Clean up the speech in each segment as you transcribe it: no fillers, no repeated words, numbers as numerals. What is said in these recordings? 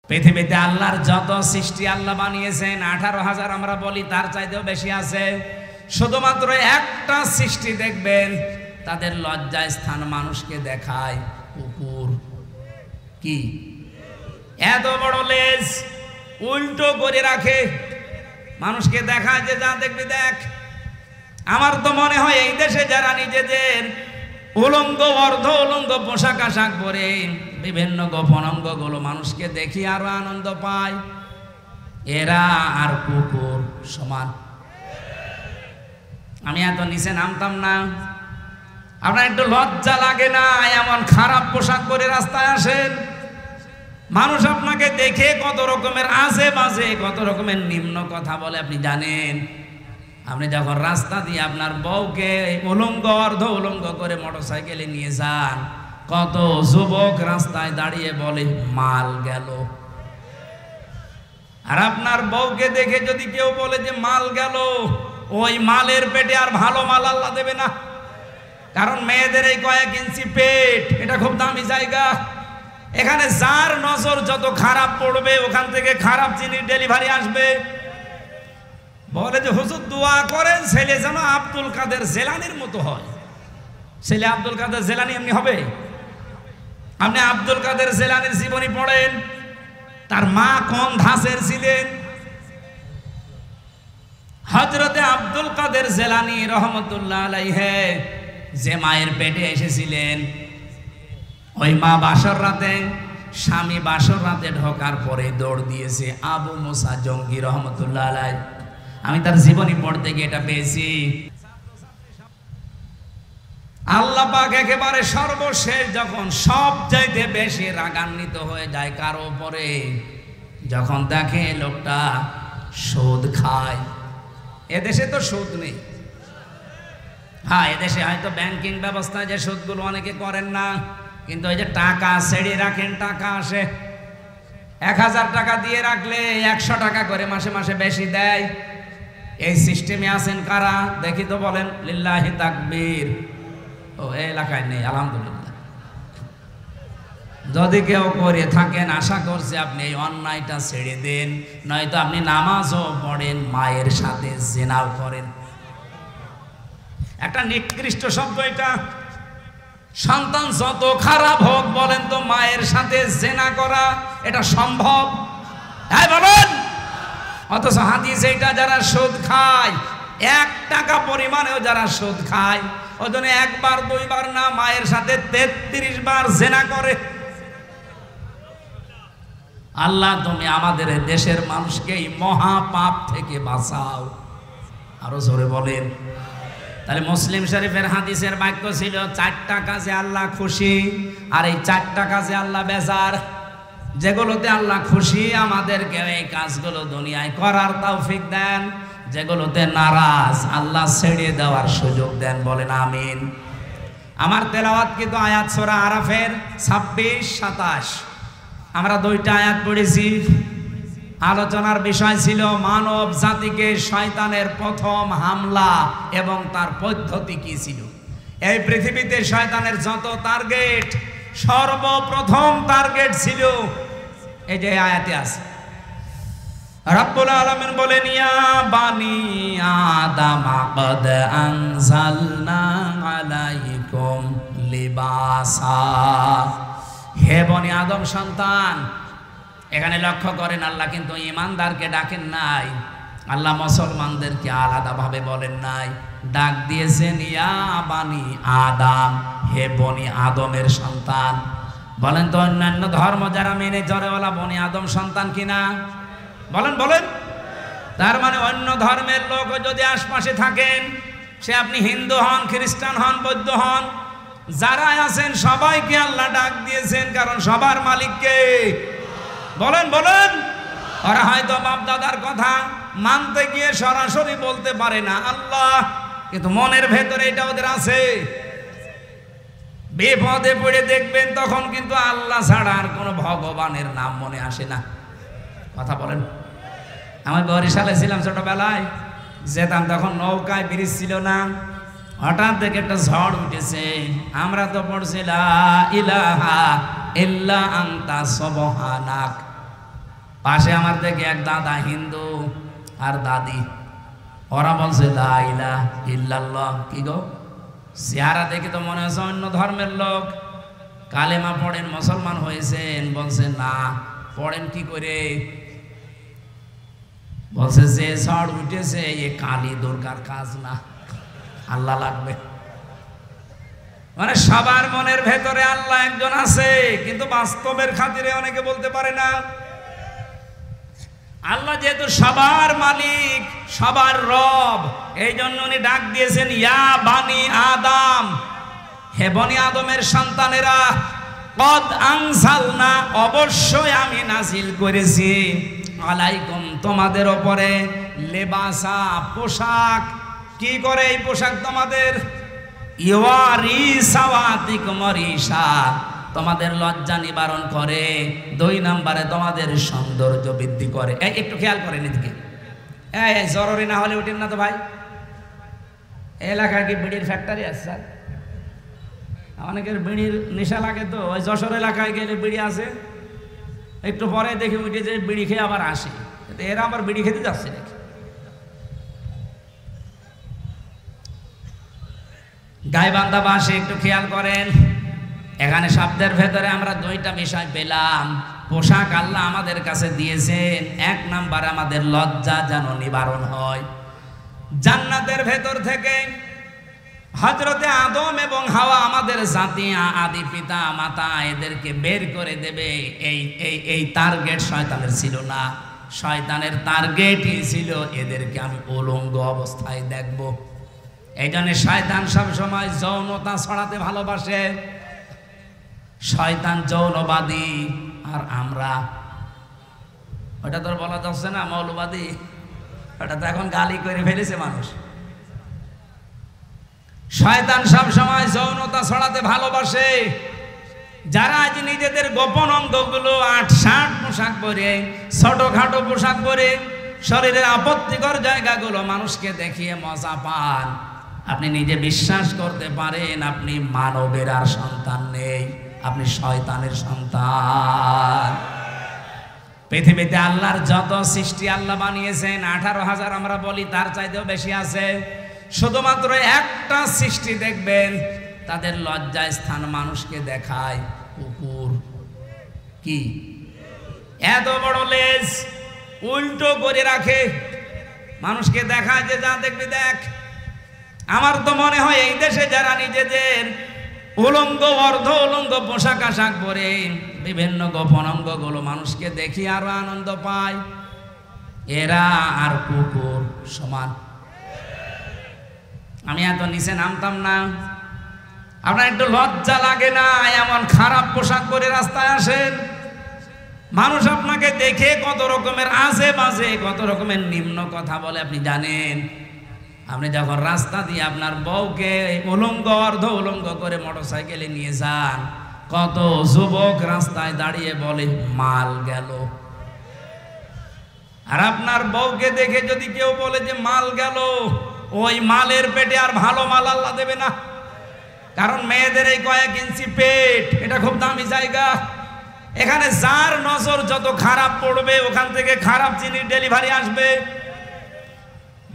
পৃথিবীতে আল্লাহর যত সৃষ্টি আল্লাহ বানিয়েছেন 18,000 আমরা বলি, তার চাইতেও বেশি আছে। শুধুমাত্র একটা সৃষ্টি দেখবেন তাদের লজ্জায় স্থান মানুষকে দেখায় কুকুর। কি এত বড় লেজ উল্টো করে রাখে, মানুষকে দেখায় যে যা দেখবি দেখ। আমার তো মনে হয় এই দেশে যারা নিজেদের উলঙ্গ অর্ধ উলঙ্গ পোশাক আশাক পরে বিভিন্ন গোপন অঙ্গগুলো মানুষকে দেখি আরো আনন্দ পায়, এরা আর কুকুর সমান। আমি এত নিচে নামতাম না। আপনার একটু লজ্জা লাগে না এমন খারাপ পোশাক পরে রাস্তায় আসেন? মানুষ আপনাকে দেখে কত রকমের আজে বাজে কত রকমের নিম্ন কথা বলে আপনি জানেন? আপনি যখন রাস্তা দিয়ে আপনার বউকে উলঙ্গ অর্ধ উলঙ্গ করে মোটরসাইকেলে নিয়ে যান, কত যুবক রাস্তায় দাঁড়িয়ে বলে মাল গেল। আর আপনার বউকে দেখে যদি কেউ বলে যে মাল গেল, ওই মালের পেটে আর ভালো মাল আল্লাহ দেবে না। কারণ মেয়েদের এই কয়েক ইঞ্চি পেট, এটা খুব দামি জায়গা। এখানে যার নজর যত খারাপ পড়বে ওখান থেকে খারাপ জিনিস ডেলিভারি আসবে। বলে যে হুজুর দোয়া করেন ছেলে যেন আব্দুল কাদের জেলানির মতো হয়। ছেলে আব্দুল কাদের জেলানি এমনি হবে? আপনি আব্দুল কাদের জেলানির জীবনী পড়েন, তার মা কোন ধাঁচের ছিলেন। হযরতে আব্দুল কাদের জেলানি রহমতুল্লাহ আলাইহি যে মায়ের পেটে এসেছিলেন, ওই মা বাসর রাতে, স্বামী বাসর রাতে ঢোকার পরে দৌড় দিয়েছে আবু মুসা জঙ্গি রহমতুল্লাহ আলাইহি। আমি তার জীবনী পড়তে গিয়ে এটা পেয়েছি। আল্লাহ পাক একেবারে সর্বশেষ যখন সব চাইতে বেশি রাগান্বিত হয়ে যায় কারো উপরে, যখন দেখে লোকটা সুদ খায়। এদেশে তো সুদ নেই। হ্যাঁ, এদেশে হয়তো ব্যাংকিং ব্যবস্থায় যে সুদগুলো অনেকে করেন না, কিন্তু ওই যে টাকা ছেড়ে রাখেন, টাকা আসে। 1000 টাকা দিয়ে রাখলে 100 টাকা করে মাসে মাসে বেশি দেয়। এই সিস্টেমে আছেন কারা দেখি তো বলেন? লিল্লাহি তাকবীর। ও এই এলাকায় নেই, আলহামদুলিল্লাহ। যদি কেউ করে থাকেন আশা করছি আপনি এই অন্যায়টা ছেড়ে দেন, নয়তো আপনি নামাজও পড়েন, মায়ের সাথে জিনাও করেন। একটা নিকৃষ্ট শব্দ এটা। সন্তান যত খারাপ হোক বলেন তো মায়ের সাথে জিনা করা এটা সম্ভব? হ্যাঁ বলেন। অথচ হাদিস এটা যারা সুদ খায়, 1 টাকা পরিমাণেও যারা সুদ খায়, ওই জন্য 1 বার 2 বার না, মায়ের সাথে 33 বার জিনা করে। আল্লাহ তুমি আমাদের দেশের মানুষকে এই মহা পাপ থেকে বাঁচাও। আরো জোরে বলেন। তাহলে মুসলিম শরীফের হাদিসের বাক্য ছিল 4টা কাজে আল্লাহ খুশি, আর এই 4টা কাজে আল্লাহ বেজার। যেগুলোতে আল্লাহ খুশি আমাদেরকে এই কাজগুলো দুনিয়ায় করার তৌফিক দেন, যেগুলোতে নারাজ আল্লাহ ছেড়ে দেওয়ার সুযোগ দেন। বলেন আমিন। আমার তেলাওয়াত কিন্তু আয়াত সূরা আরাফের 26-27 আমরা 2টা আয়াত পড়েছি। আলোচনার বিষয় ছিল মানব জাতিকে শয়তানের প্রথম হামলা এবং তার পদ্ধতি কি ছিল। এই পৃথিবীতে শয়তানের যত টার্গেট, সর্বপ্রথম টার্গেট ছিল এই যে আয়াতে আছে। রব্বুল আলামিন বলেন ইয়া বানি আদম ক্বাদ আনজালনা আলাইকুম লিবাসা। হে বনি আদম সন্তান, এখানে লক্ষ্য করেন আল্লাহ কিন্তু ঈমানদারকে ডাকেন নাই, আল্লাহ মুসলমানদেরকে আলাদাভাবে বলেন নাই, ডাক দিয়েছেন ইয়া বানি আদম, হে বনি আদমের সন্তান। বলেন তো অন্যান্য ধর্ম যারা মেনে চলেওয়ালা বনি আদম সন্তান কিনা? বলেন বলেন। তার মানে অন্য ধর্মের লোক যদি আশপাশে থাকেন, সে আপনি হিন্দু হন, খ্রিস্টান হন, বৌদ্ধ হন, যারা আছেন সবাইকে আল্লাহ ডাক দিয়েছেন, কারণ সবার মালিক কে? বলেন বলেন। ওরা হয়তো বাপ দাদার কথা মানতে গিয়ে সরাসরি বলতে পারে না আল্লাহ, কিন্তু মনের ভেতরে এটা ওদের আছে। বিপদে পড়ে দেখবেন তখন কিন্তু আল্লাহ ছাড়া আর কোনো ভগবানের নাম মনে আসে না। কথা বলেন। আমি বরিশালে ছিলাম ছোটবেলায়, যেতাম তখন নৌকায় ব্রিজ ছিল না, হঠাৎ দেখে একটা ঝড় উঠেছে। আমরা তো পড়ছি লা ইলাহা ইল্লা আনতা সুবহানাক, পাশে আমার দেখে এক দাদা হিন্দু আর দাদি, ওরা বলছে লা ইলাহা ইল্লাল্লাহ। কি গো, চেহারা দেখে তো মনে হচ্ছে অন্য ধর্মের লোক। কালেমা পড়েন, মুসলমান হয়েছেন? বলছে না। পড়েন কি করে? বলছে যে ঝড় উঠেছে এ কালী দুর্গার কাজ না, আল্লাহ লাগবে। মানে সবার মনের ভেতরে আল্লাহ একজন আছে, কিন্তু বাস্তবের খাতিরে অনেকে বলতে পারে না। আল্লাহ যেহেতু সবার মালিক, সবার রব, এই জন্য উনি ডাক দিয়েছেন ইয়া বানি আদম, হে বনি আদমের সন্তানেরা, কদ আনজালনা, অবশ্যই আমি নাজিল করেছি, আলাইকুম, তোমাদের উপরে, লেবাসা, পোশাক। কি করে এই পোশাক তোমাদের? ইওয়ারি সাওয়াতিকুম রিসা, তোমাদের লজ্জা নিবারণ করে। 2 নম্বরে তোমাদের সৌন্দর্য বৃদ্ধি করে। এই একটু খেয়াল করেন এদিকে, এই জরুরি না হলে উঠেন না তো ভাই। এলাকায় কি বিড়ির ফ্যাক্টরি আছে স্যার? অনেকের বিড়ির নেশা লাগে, তো ওই যশোর এলাকায় গেলে বিড়ি আছে, একটু পরে দেখে উঠে যে বিড়ি খেয়ে আবার আসে। এরা আবার বিড়ি খেতে যাচ্ছে নাকি? গাইবান্ধা বাসে একটু খেয়াল করেন, এখানে শব্দের ভেতরে আমরা 2টা বিষয় পেলাম। পোশাক আল্লাহ আমাদের কাছে দিয়েছেন, 1 নাম্বার আমাদের লজ্জা যেন নিবারণ হয়। জান্নাতের ভেতর থেকে হযরতে আদম এবং হাওয়া, আমাদের জাতি, আদি পিতা মাতা, এদেরকে বের করে দেবে, এই টার্গেট শয়তানের ছিল না। শয়তানের টার্গেটই ছিল এদেরকে আমি উলঙ্গ অবস্থায় দেখব। এই জন্য শয়তান সবসময় যৌনতা ছড়াতে ভালোবাসে। শয়তান যৌনবাদী, আর আমরা, ওটা তোর বলা যাচ্ছে না মৌলবাদী, ওটা তো এখন গালি করে ফেলেছে মানুষ। শয়তান সবসময় যৌনতা ছড়াতে ভালোবাসে। যারা আজ নিজেদের গোপন অঙ্গগুলো 8-60 পোশাক পরে, ছোটখাটো পোশাক পরে, শরীরের আপত্তিকর জায়গাগুলো মানুষকে দেখিয়ে মজা পান, আপনি নিজে বিশ্বাস করতে পারেন আপনি মানবের আর সন্তান নেই, আপনি শয়তানের সন্তান। পৃথিবীতে আল্লাহর যত সৃষ্টি আল্লাহ বানিয়েছেন 18,000 আমরা বলি, তার চাইতেও বেশি আছে। শুধুমাত্র একটা সৃষ্টি দেখবেন তাদের লজ্জায় স্থান মানুষকে দেখায়, কুকুর। কি এত বড় লেজ উল্টো করে রাখে, মানুষকে দেখায় যে যা দেখবি দেখ। আমার তো মনে হয় এই দেশে যারা নিজেদের উলঙ্গ, অর্ধ উলঙ্গ পোশাক আশাক পরে বিভিন্ন গোপন অঙ্গগুলো মানুষকে দেখি আরো আনন্দ পায়, এরা আর কুকুর সমান। আমি এত নিচে নামতাম না। আপনার একটু লজ্জা লাগে না এমন খারাপ পোশাক পরে রাস্তায় আসেন? মানুষ আপনাকে দেখে কত রকমের আজে বাজে, কত রকমের নিম্ন কথা বলে আপনি জানেন? আপনি যখন রাস্তা দিয়ে আপনার বউকে উলঙ্গ, অর্ধ উলঙ্গ করে মোটরসাইকেলে নিয়ে যান, কত যুবক রাস্তায় দাঁড়িয়ে বলে মাল গেল। আর আপনার বউকে দেখে যদি কেউ বলে যে মাল গেল, ওই মালের পেটে আর ভালো মাল আল্লাহ দেবে না। কারণ মেয়েদের এই কয়েক ইঞ্চি পেট, এটা খুব দামি জায়গা। এখানে যার নজর যত খারাপ পড়বে, ওখান থেকে খারাপ জিনিস ডেলিভারি আসবে।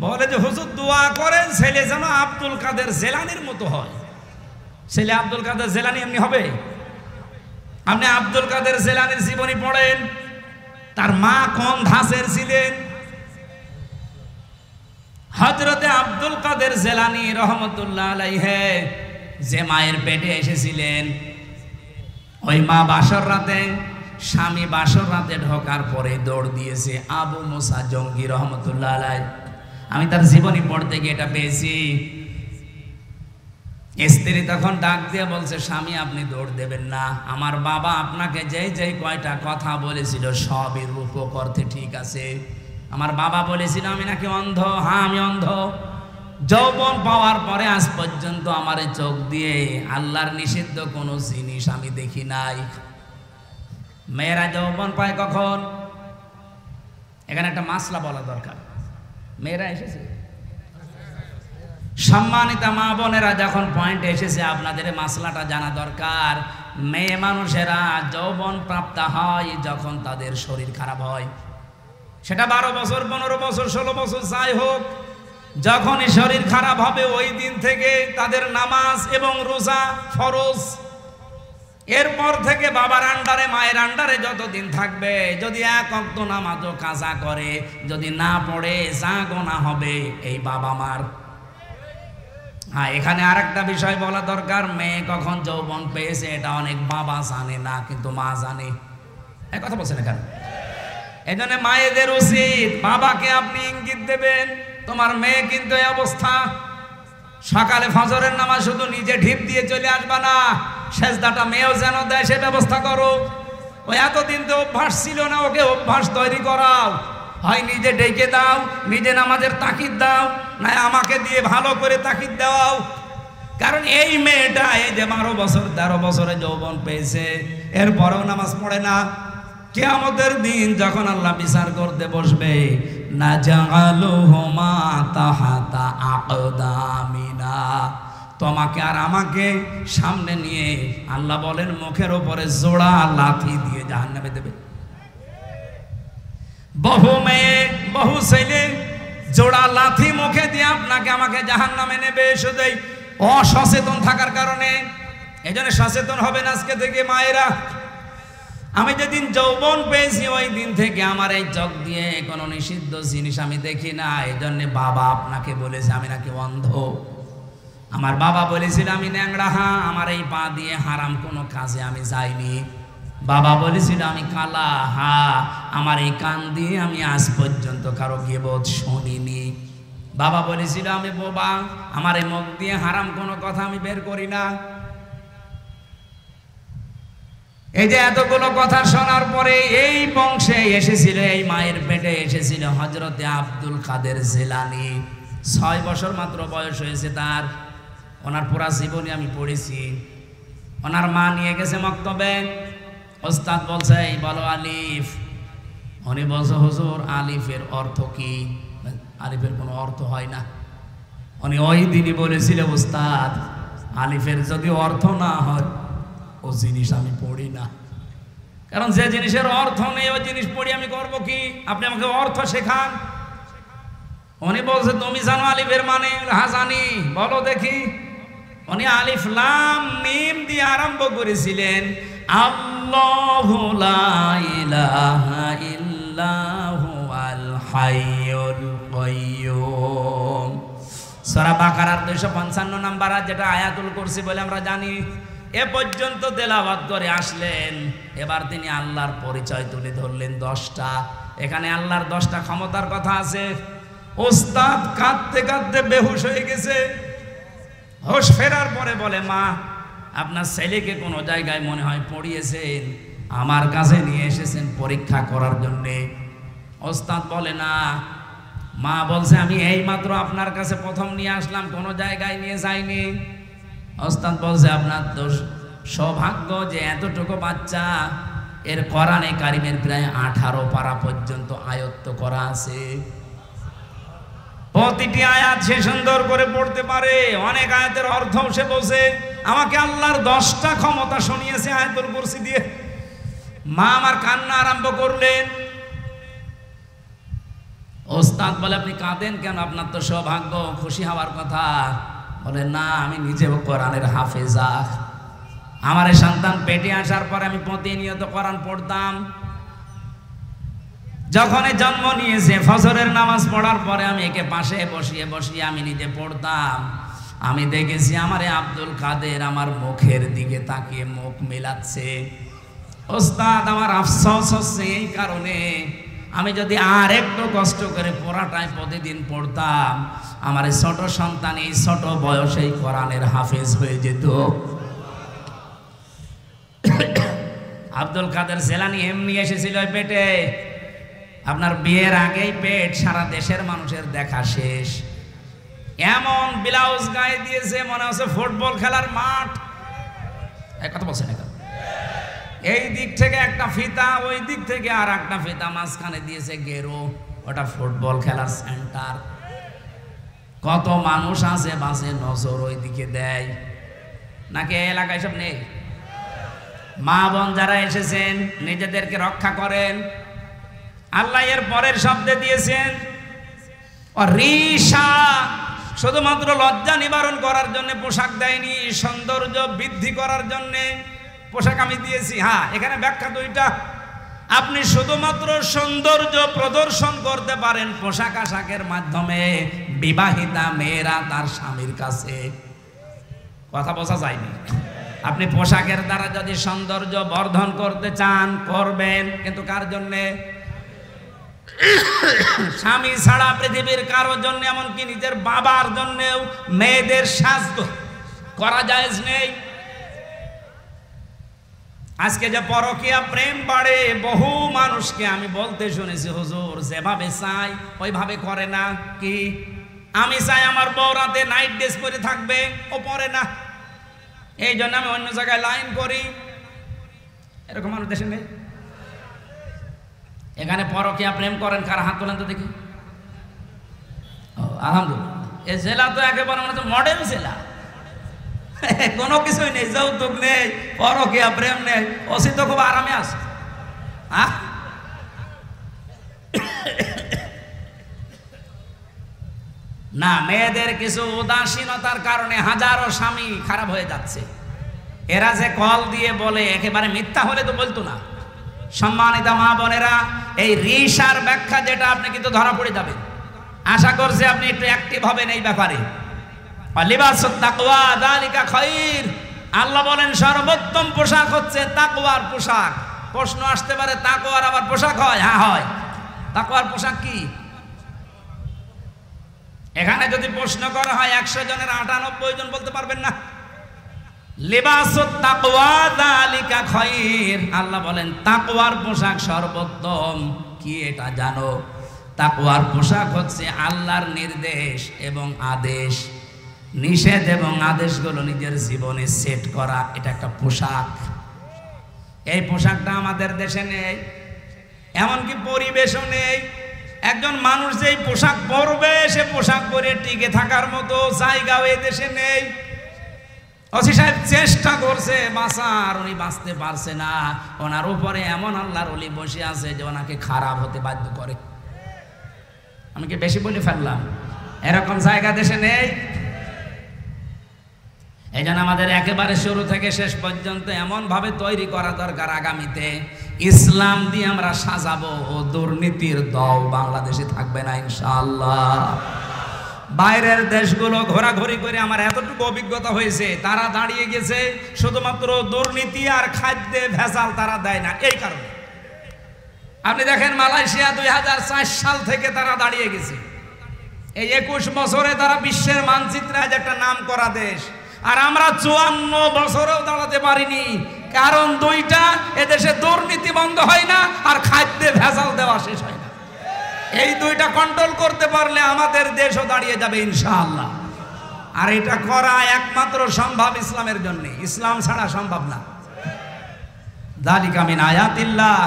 বলে যে হুজুর দোয়া করেন ছেলে যেন আব্দুল কাদের জেলানির মতো হয়। ছেলে আব্দুল কাদের জেলানি এমনি হবে? আপনি আব্দুল কাদের জেলানির জীবনী পড়েন, তার মা কোন ধাঁচের ছিলেন। হযরতে আব্দুল কাদের জেলানি রহমতুল্লাহ আলাইহি যে মায়ের পেটে এসেছিলেন, ওই মা বাসর রাতে, স্বামী বাসর রাতে ঢোকার পরে দৌড় দিয়েছে আবু মুসা জঙ্গি রহমতুল্লাহ আলাইহি। আমি তার জীবনী পড়তে গিয়ে এটা পেয়েছি। স্ত্রী তখন ডাক দিয়ে বলছে, স্বামী আপনি দৌড় দেবেন না, আমার বাবা আপনাকে যেই কয়টা কথা বলেছিল সবই রূপক অর্থে ঠিক আছে। আমার বাবা বলেছিল আমি নাকি অন্ধ। হ্যাঁ আমি অন্ধ। যৌবন পাওয়ার পরে আজ পর্যন্ত আমার চোখ দিয়ে আল্লাহর নিষিদ্ধ কোনো জিনিস আমি দেখি নাই। মেয়েরা যৌবন পায় কখন? এখানে একটা মাসলা বলা দরকার। মেয়েরা এসেছে, সম্মানিতা মা বোনেরা, যখন পয়েন্ট এসেছে আপনাদের মাসলাটা জানা দরকার। মেয়ে মানুষেরা যৌবন প্রাপ্ত হয় যখন তাদের শরীর খারাপ হয়, সেটা 12 বছর 15 বছর 16 বছর যাই হোক, যখনই শরীর খারাপ হবে ওই দিন থেকে তাদের নামাজ এবং রোজা ফরজ। এরপর থেকে বাবার আন্ডারে মায়ের আন্ডারে যতদিন থাকবে, যদি এক ওয়াক্ত নামাজও কাজা করে, যদি না পড়ে যা গোনা হবে এই বাবা মার। হ্যাঁ, এখানে আরেকটা বিষয় বলা দরকার, মেয়ে কখন যৌবন পেয়েছে এটা অনেক বাবা জানে না, কিন্তু মা জানে। এক কথা বলছেন এখানে। এই জন্য মায়েদের উচিত বাবাকে আপনি ইঙ্গিত দেবেন, তোমার মেয়ে কিন্তু এই অবস্থা, সকালে ফজরের নামাজ শুধু নিজে ঢিপ দিয়ে চলে আসবা না, সেজদাটা মেয়েও যেন দেয় সে ব্যবস্থা করো। ওই এতদিন তো অভ্যাস ছিল না, ওকে অভ্যাস তৈরি করাও। হয় নিজে ডেকে দাও, নিজে নামাজের তাকিদ দাও, না আমাকে দিয়ে ভালো করে তাকিদ দাও। কারণ এই মেয়েটা এই যে 12 বছর 13 বছরে যৌবন পেয়েছে, এরপরেও নামাজ পড়ে না। কিয়ামতের দিন যখন আল্লাহ বিচার করতে বসবে, নাজালুহুমা তাহাতা আকদামিনা, তোমাকে আর আমাকে সামনে নিয়ে আল্লাহ বলেন মুখের উপরে জোড়া লাথি দিয়ে জাহান্নামে দেবে। বহু মেয়ে বহু ছেলে জোড়া লাথি মুখে দিয়ে আপনাকে আমাকে জাহান্নামে নেবে, শুধু অসচেতন থাকার কারণে। এই জন্য সচেতন হবেন আজকে থেকে মায়েরা। আমি যেদিন যৌবন পেয়েছি ওই দিন থেকে আমার এই চোখ দিয়ে কোনো নিষিদ্ধ জিনিস আমি দেখি না। এই জন্য বাবা আপনাকে বলেছে আমি নাকি অন্ধ, আমার বাবা বলেছিল আমি ন্যাংরা, হ্যাঁ আমার এই পা দিয়ে হারাম কোনো কাজে আমি যাইনি। বাবা বলেছিল আমি কালা, হ্যাঁ আমার এই কান দিয়ে আমি আজ পর্যন্ত কারো গীবত শুনিনি। বাবা বলেছিল আমি বোবা, আমার এই মুখ দিয়ে হারাম কোনো কথা আমি বের করি না। এই যে এতগুলো কথা শোনার পরে এই বংশে এসেছিল, এই মায়ের পেটে এসেছিল হযরতে আব্দুল কাদের জিলানী। 6 বছর মাত্র বয়স হয়েছে তার। ওনার পুরা জীবনী আমি পড়েছি। ওনার মা নিয়ে গেছে মক্তবে, ওস্তাদ বলছে এই বলো আলিফ। উনি বলছে হুজুর আলিফের অর্থ কি? আলিফের কোনো অর্থ হয় না। উনি ওই দিনই বলেছিল ওস্তাদ আলিফের যদি অর্থ না হয় ও জিনিস আমি পড়ি না। কারণ যে জিনিসের অর্থ নেই ওই জিনিস পড়ি আমি করবো কি? আপনি আমাকে অর্থ শেখান। উনি বলছে তুমি জানো আলিফের মানে? হ্যাঁ জানি। বলো দেখি। উনি আলিফ লাম মিম দিয়ে আরম্ভ করেছিলেন, আল্লাহু লা ইলাহা ইল্লাহু আল হাইয়ুল কাইয়্যুম। সূরা বাকারার 255 নাম্বার যেটা আয়াতুল কুরসি বলে আমরা জানি। এ পর্যন্ত তেলাওয়াত করে আসলেন। এবার তিনি আল্লাহর পরিচয় তুলে ধরলেন 10টা। এখানে আল্লাহর 10টা ক্ষমতার কথা আছে। ওস্তাদ কাঁদতে কাঁদতে বেহুশ হয়ে গেছে। হোশ ফেরার পরে বলে মা আপনার ছেলেকে কোনো জায়গায় মনে হয় পড়িয়েছেন, আমার কাছে নিয়ে এসেছেন পরীক্ষা করার জন্যে। ওস্তাদ বলে না। মা বলছে আমি এইমাত্র আপনার কাছে প্রথম নিয়ে আসলাম, কোনো জায়গায় নিয়ে যাইনি। ওস্তাদ বলছে আপনার তো সৌভাগ্য যে এতটুকু বাচ্চা এর কোরআনে কারিমের প্রায় 18 পারা পর্যন্ত আয়ত্ত করা আছে। প্রতিটি আয়াত সে সুন্দর করে পড়তে পারে, অনেক আয়াতের অর্থ সে বোঝে। আমাকে আল্লাহর 10টা ক্ষমতা শুনিয়েছে আয়াতুল কুরসি দিয়ে। মা আমার কান্না আরম্ভ করলেন। ওস্তাদ বলে আপনি কাঁদেন কেন? আপনার তো সৌভাগ্য, খুশি হওয়ার কথা। বলে না আমি নিজেও কোরআনের হাফেজা। আমার এই সন্তান পেটে আসার পরে আমি প্রতিনিয়ত কোরআন পড়তাম। যখন জন্ম নিয়েছে ফজরের নামাজ পড়ার পরে আমি একে পাশে বসিয়ে বসিয়ে আমি নিজে পড়তাম। আমি দেখেছি আমারে আব্দুল কাদের আমার মুখের দিকে তাকিয়ে মুখ মেলাচ্ছে। ওস্তাদ আমার আফসোস হচ্ছে এই কারণে, আমি যদি আর একটু কষ্ট করে পড়াটাই প্রতিদিন পড়তাম আমার এই ছোট সন্তান এই ছোট বয়সেই কোরআনের হাফেজ হয়ে যেত। আব্দুল কাদের জিলানী এমনি এসেছিল পেটে। আপনার বিয়ের আগেই পেট সারা দেশের মানুষের দেখা শেষ। এমন ব্লাউজ গায়ে দিয়েছে মনে হচ্ছে ফুটবল খেলার মাঠ। কথা বলছেন এখন? এই দিক থেকে একটা ফিতা, ওই দিক থেকে আর একটা ফিতা, মাঝখানে দিয়েছে গেরো, ওটা ফুটবল খেলার সেন্টার। কত মানুষ আছে বাসে নজর ওই দিকে দেয় নাকি? এলাকায় সব নেই। মা বোন যারা এসেছেন নিজেদেরকে রক্ষা করেন। আল্লাহ এর পরের শব্দে দিয়েছেন রিশা, শুধুমাত্র লজ্জা নিবারণ করার জন্য পোশাক দেয়নি, সৌন্দর্য বৃদ্ধি করার জন্য পোশাক আমি দিয়েছি। হ্যাঁ, এখানে ব্যাখ্যা দুইটা। আপনি শুধুমাত্র সৌন্দর্য প্রদর্শন করতে পারেন পোশাক আশাকের মাধ্যমে, বিবাহিতা মেয়েরা তার স্বামীর কাছে। কথা বোঝা যায়নি? আপনি পোশাকের দ্বারা যদি সৌন্দর্য বর্ধন করতে চান করবেন, কিন্তু কার জন্যে? স্বামী ছাড়া পৃথিবীর কারোর জন্য, এমনকি নিজের বাবার জন্যেও মেয়েদের সাজ করা জায়েজ নেই। আজকে যে পরকীয়া প্রেম বাড়ে, বহু মানুষকে আমি বলতে শুনেছি, হুজুর যেভাবে চাই ওইভাবে করে না। কি? আমি চাই আমার বউ রাতে নাইট ড্রেস পরে থাকবে, ও পরে না, এই জন্য আমি অন্য জায়গায় লাইন করি। এরকম মানুষ দেশে নেই? এখানে পরকীয়া প্রেম করেন কারা? হাত তোলেন তো দেখি। আলহামদুলিল্লাহ, এই জেলা তো একেবারে মানে তো মডেল জেলা, কোনো কিছুই নেই, যৌতুক নেই, পরকীয়া প্রেম নেই, ওসি তো খুব আরামে আছে। না, মেয়েদের কিছু উদাসীনতার কারণে হাজারো স্বামী খারাপ হয়ে যাচ্ছে। এরা যে কল দিয়ে বলে, একেবারে মিথ্যা হলে তো বলতো না। সম্মানিত মা বোনেরা, এই রিশার ব্যাখ্যা যেটা, আপনি কিন্তু ধরা পড়ে যাবেন। আশা করছি আপনি একটু অ্যাক্টিভ হবেন এই ব্যাপারে। লিবাসুত তাকওয়া যালিকা খায়র, আল্লাহ বলেন সর্বোত্তম পোশাক হচ্ছে তাকওয়ার পোশাক। প্রশ্ন আসতে পারে, তাকওয়ার আবার পোশাক হয়? হ্যাঁ হয়। তাকওয়ার পোশাক কি? এখানে যদি প্রশ্ন করা হয় 100 জনের 98 জন বলতে পারবেন না। লিবাসুত তাকওয়া যালিকা খায়র, আল্লাহ বলেন তাকওয়ার পোশাক সর্বোত্তম। কি এটা জানো? তাকওয়ার পোশাক হচ্ছে আল্লাহর নির্দেশ এবং আদেশ, নিষেধ এবং আদেশগুলো নিজের জীবনে সেট করা, এটা একটা পোশাক। এই পোশাকটা আমাদের দেশে নেই, এমনকি পরিবেশও নেই। একজন মানুষ যেই পোশাক পরবে, সে পোশাক পরে টিকে থাকার মতো জায়গাও এই দেশে নেই। ওসি সাহেব চেষ্টা করছে বাঁচার, উনি বাঁচতে পারছে না। ওনার উপরে এমন আল্লাহর ওলি বসে আছে যে ওনাকে খারাপ হতে বাধ্য করে। আমি কি বেশি বলে ফেললাম? এরকম জায়গা দেশে নেই। এই জন্য আমাদের একেবারে শুরু থেকে শেষ পর্যন্ত এমন ভাবে তৈরি করা দরকার, আগামীতে ইসলাম দিয়ে আমরা সাজাবো, ও দুর্নীতির দল বাংলাদেশে থাকবে না ইনশাআল্লাহ। বাইরের দেশগুলো ঘোরাঘুরি করে আমার এতটুকু অভিজ্ঞতা হয়েছে, তারা দাঁড়িয়ে গেছে শুধুমাত্র দুর্নীতি আর খাদ্যে ভেজাল তারা দেয় না, এই কারণে। আপনি দেখেন মালয়েশিয়া 2004 সাল থেকে তারা দাঁড়িয়ে গেছে। এই 21 বছরে তারা বিশ্বের মানচিত্রে আজ একটা নাম করা দেশ। আর আমরা 54 বছরেও দাঁড়াতে পারিনি, কারণ দুইটা, এদেশে দুর্নীতি বন্ধ হয় না আর খাদ্যে ভেজাল দেওয়া শেষ হয় না। এই দুইটা কন্ট্রোল করতে পারলে আমাদের দেশও দাঁড়িয়ে যাবে ইনশাআল্লাহ। আর এটা করা একমাত্র সম্ভব ইসলামের জন্য, ইসলাম ছাড়া সম্ভব না। যালিকা মিন আয়াতিল্লাহ,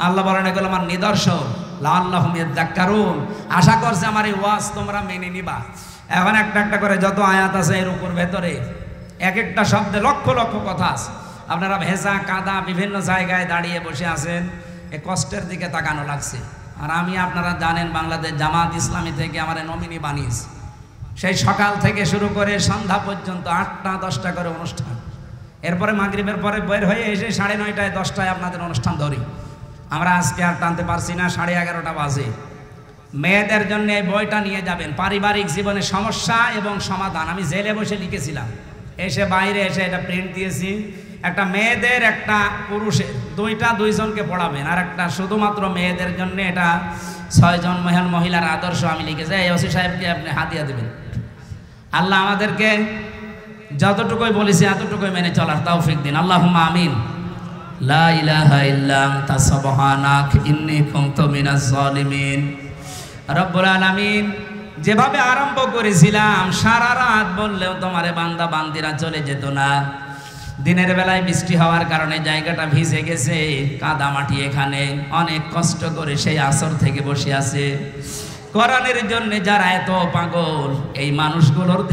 আল্লাহ বলেন এগুলো আমার নিদর্শন। লাআল্লাহুম ইয়াযাক্কারুন, আশা করছে আমার এই ওয়াজ তোমরা মেনে নিবা। এখন একটা একটা করে যত আয়াত আছে এর উপর ভেতরে এক একটা শব্দে লক্ষ লক্ষ কথা আছে। আপনারা ভেজা কাদা বিভিন্ন জায়গায় দাঁড়িয়ে বসে আছেন, এ কষ্টের দিকে তাকানো লাগছে। আর আমি, আপনারা জানেন, বাংলাদেশ জামাত ইসলামী থেকে আমার নমিনি বানিয়েছি। সেই সকাল থেকে শুরু করে সন্ধ্যা পর্যন্ত 8টা 10টা করে অনুষ্ঠান। এরপরে মাগরিবের পরে বের হয়ে এসে 9:30 10টায় আপনাদের অনুষ্ঠান ধরি। আমরা আজকে আর টানতে পারছি না, 11:30 বাজে। মেয়েদের জন্য এই বইটা নিয়ে যাবেন, পারিবারিক জীবনের সমস্যা এবং সমাধান। আমি জেলে বসে লিখেছিলাম, এসে বাইরে এসে এটা প্রিন্ট দিয়েছি। একটা মেয়েদের, একটা পুরুষের, দুইজনকে পড়াবেন। আর একটা শুধুমাত্র মেয়েদের জন্য, এটা 6 জন মহিলার আদর্শ আমি লিখেছি। এই ওসি সাহেবকে আপনি হাদিয়া দেবেন। আল্লাহ আমাদেরকে যতটুকুই বলেছি এতটুকুই মেনে চলার তৌফিক দিন, আল্লাহুম্মা আমিন। লা ইলাহা ইল্লা আনতা সুবহানাক ইন্নী কুনতু মিনাজ জালিমিন। রব্বুল আলামিন, যেভাবে আরম্ভ করেছিলাম, সারা রাত বললেও তোমারে বান্দা বান্দিরা চলে যেত না। দিনের বেলায় বৃষ্টি হওয়ার কারণে জায়গাটা ভিজে গেছে, কাদা মাটি। এখানে অনেক কষ্ট করে সেই আসর থেকে বসে আছে কোরআনের জন্য। যারা এত পাগল, এই মানুষগুলোর